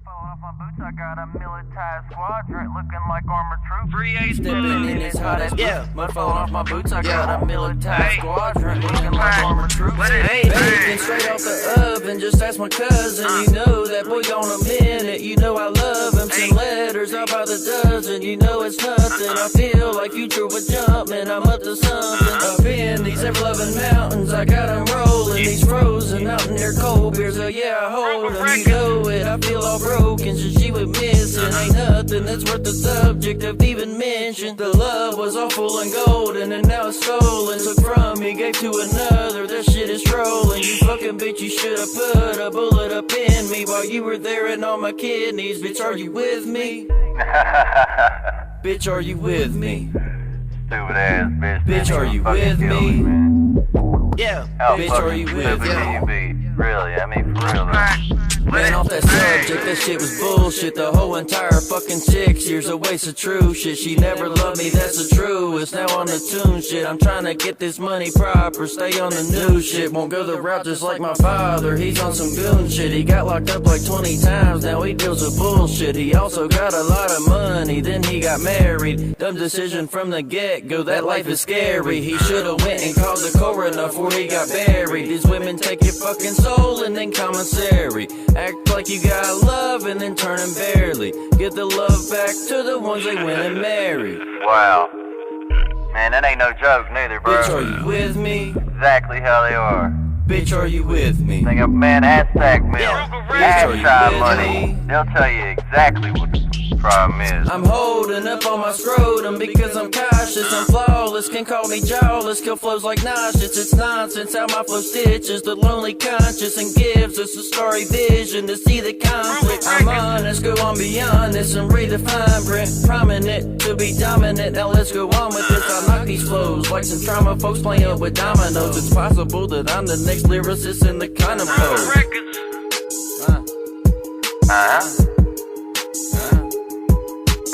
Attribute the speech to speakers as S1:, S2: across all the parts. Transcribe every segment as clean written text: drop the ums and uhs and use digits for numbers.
S1: Falling off my boots, I got a military squadron looking like armored troops. 3A
S2: Stepping in his hot ass mud falling off my boots. I got a military squadron looking like
S1: Hey.
S2: armored troops.
S1: Hey.
S2: Bacon straight off the oven, just ask my cousin. You know that boy on a minute. You know I love him. Send letters out by the dozen. You know it's nothing. I feel like future would jump, and I'm up to something. Up in these ever-loving mountains, I got them rolling. These frozen out in their cold beers. Oh yeah, I hold them. You know it. I feel all broken since she was missing. Ain't nothing that's worth the subject of even mention. The love was all full and golden, and now it's stolen. Took from me, gave to another. That shit is trolling. You fucking bitch, you should've put a bullet up in me while you were there and on my kidneys. Bitch, are you with me? Bitch, are you with me?
S1: Stupid ass bitch.
S2: Bitch, are you
S1: Fucking
S2: with
S1: kill
S2: me?
S1: Man. How
S2: Bitch, are
S1: fucking
S2: you with
S1: stupid do you be? Really, I mean for real though.
S2: Man, off that subject, that shit was bullshit. The whole entire fucking 6 years a waste of true shit. She never loved me, that's the truest. Now on the tune shit, I'm trying to get this money proper. Stay on the new shit, won't go the route just like my father. He's on some goon shit, he got locked up like 20 times. Now he deals with bullshit. He also got a lot of money, then he got married. Dumb decision from the get-go, that life is scary. He should've went and called the coroner before he got buried. These women take your fucking soul and then commissary. Act like you got love and then turn and barely get the love back to the ones they went and married.
S1: Wow. Man, that ain't no joke neither, bro.
S2: Bitch, are you with me?
S1: Exactly how they are.
S2: Bitch, are you with me?
S1: Think of man, Aztec milk,
S2: Bitch, are you
S1: Aztec
S2: with
S1: money.
S2: me?
S1: They'll tell you exactly what the problem is.
S2: I'm holding up on my scrotum because I'm cautious, I'm flawless. Can call me jawless, kill flows like nauseous. It's nonsense how my flow stitches the lonely conscious and gives us a starry vision to see the conflict. I'm honest, go on beyond this and redefine print. Prominent to be dominant, now let's go on with this. I knock these flows like some trauma folks playing with dominoes. It's possible that I'm the next lyricist in the condom code.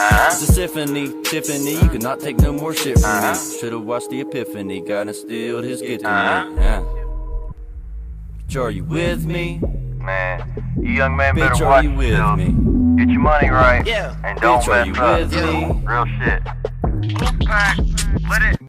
S2: It's a symphony, Tiffany, you cannot take no more shit from me. Should've watched the epiphany, God instilled his gift in me. Bitch, are you with me?
S1: Man, you young man
S2: Bitch,
S1: better
S2: are
S1: watch
S2: you with
S1: yourself.
S2: me?
S1: Get your money right,
S2: Yeah.
S1: and don't
S2: Bitch, are you
S1: mess up.
S2: with me?
S1: Real shit. Let it